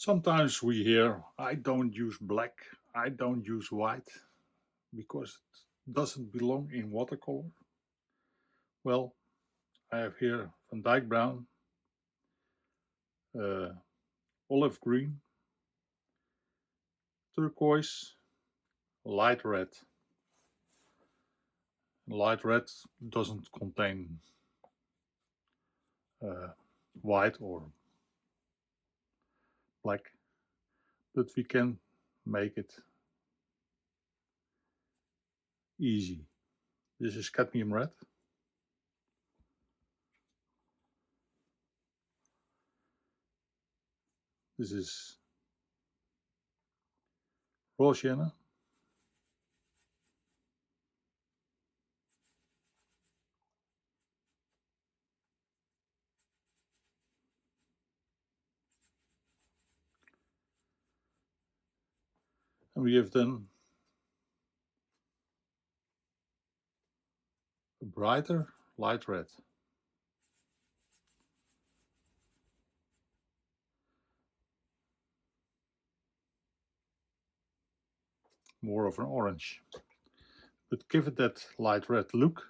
Sometimes we hear, I don't use black, I don't use white, because it doesn't belong in watercolor. Well, I have here Van Dyke brown, uh, olive green, turquoise, light red. Light red doesn't contain white or black, but we can make it easy. This is cadmium red. This is raw sienna. And we have then a brighter light red. More of an orange. But give it that light red look.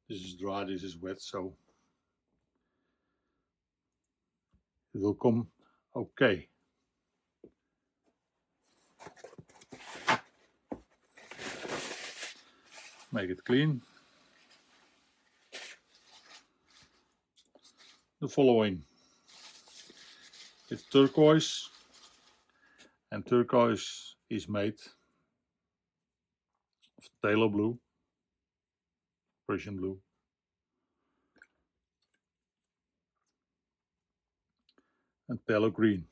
This is dry, this is wet, so it will come okay. Make it clean. The following is turquoise, and turquoise is made of phthalo blue, Prussian blue, and phthalo green.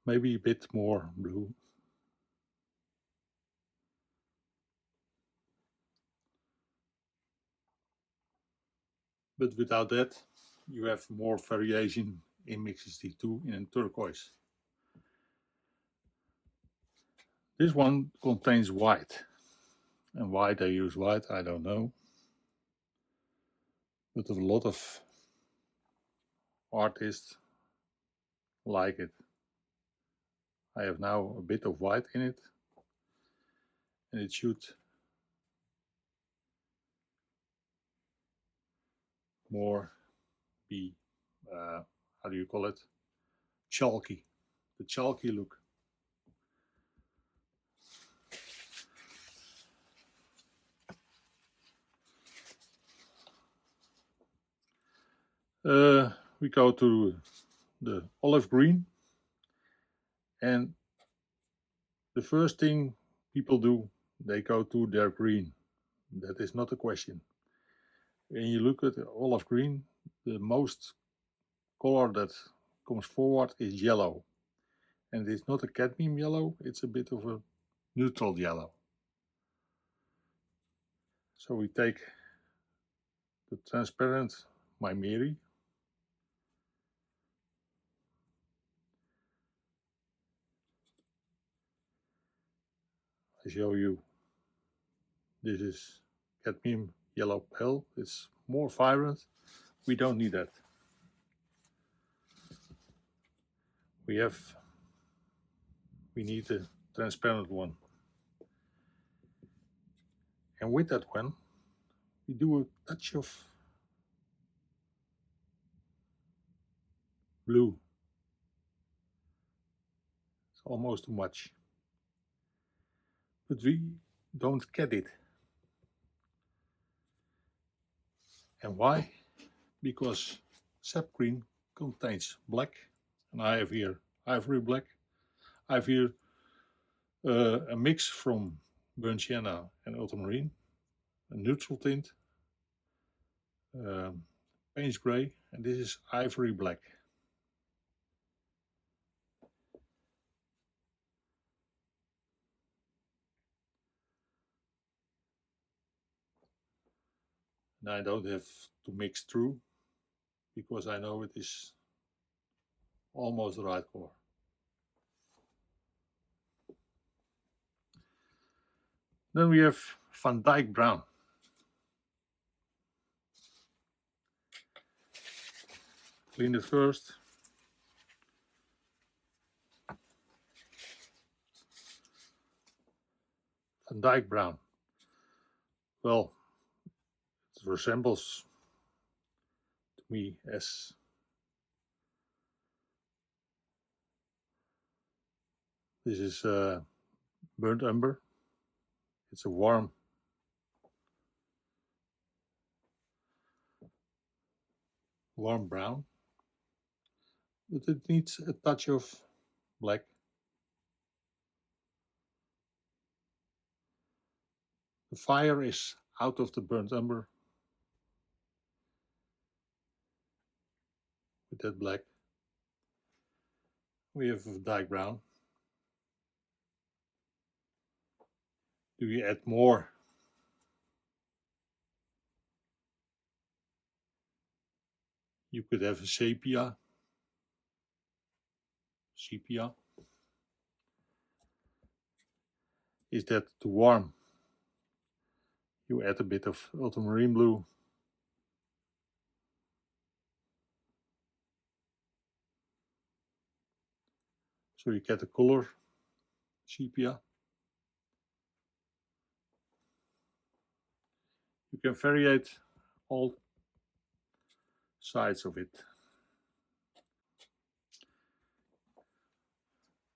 Maybe a bit more blue. But without that, you have more variation in mixes the two in turquoise. This one contains white. And why they use white, I don't know. But a lot of artists like it. I have now a bit of white in it, and it should more be, how do you call it, chalky, the chalky look. We go to the olive green, and the first thing people do, they go to their green. That is not a question. When you look at the olive green, the most color that comes forward is yellow. And it's not a cadmium yellow, it's a bit of a neutral yellow. So we take the transparent Maimeri, I show you, this is cadmium yellow pale, it's more vibrant, we don't need that. We need a transparent one. And with that one, we do a touch of blue. It's almost too much. But we don't get it. And why? Because sap green contains black, and I have here ivory black. I have here A mix from burnt sienna and ultramarine, a neutral tint, paint spray, and this is ivory black. And I don't have to mix through because I know it is almost the right color. Then we have Van Dyke Brown. Clean it first. Van Dyke Brown. Well, it resembles to me as this is burnt umber. It's a warm brown, but it needs a touch of black. The fire is out of the burnt umber with that black. We have a dyke brown. Do we add more? You could have a sepia. Is that too warm? You add a bit of ultramarine blue. So you get a color sepia. You can variate all sides of it.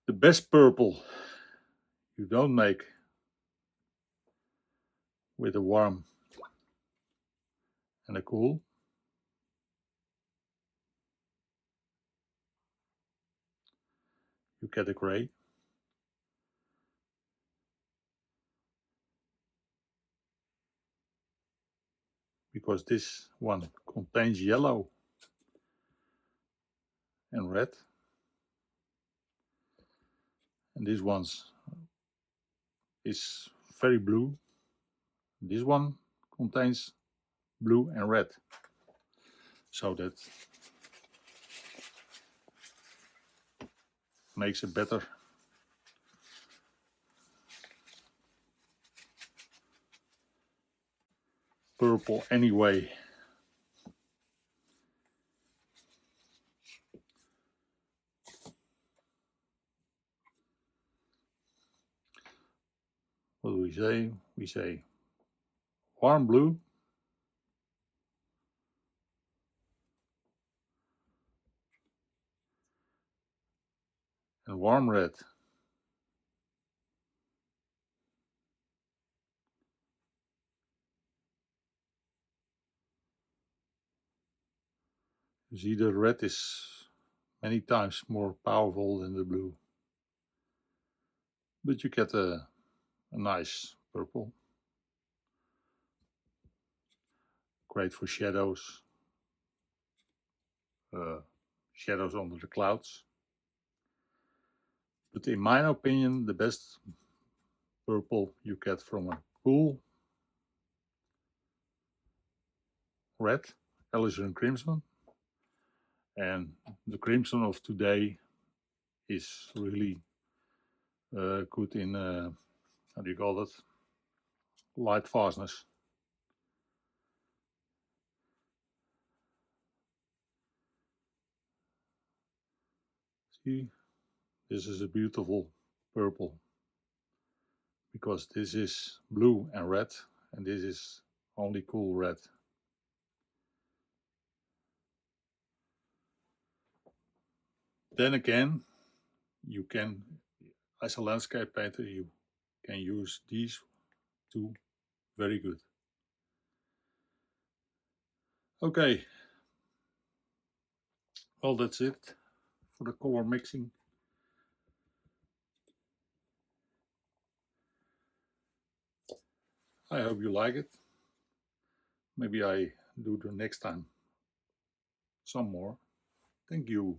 The best purple you don't make with a warm and a cool. You get a gray. Because this one contains yellow and red. And this one is very blue. This one contains blue and red. So that makes it better. Purple anyway. What do we say? We say warm blue, and warm red. You see, the red is many times more powerful than the blue. But you get a nice purple. Great for shadows. Shadows under the clouds. But in my opinion, the best purple you get from a cool red, alizarin crimson. And the crimson of today is really good in, how do you call it? Light fastness. See, this is a beautiful purple. Because this is blue and red, and this is only cool red. Then again, you can, as a landscape painter, you can use these two very good. Okay, well, that's it for the color mixing. I hope you like it. Maybe I do the next time some more. Thank you.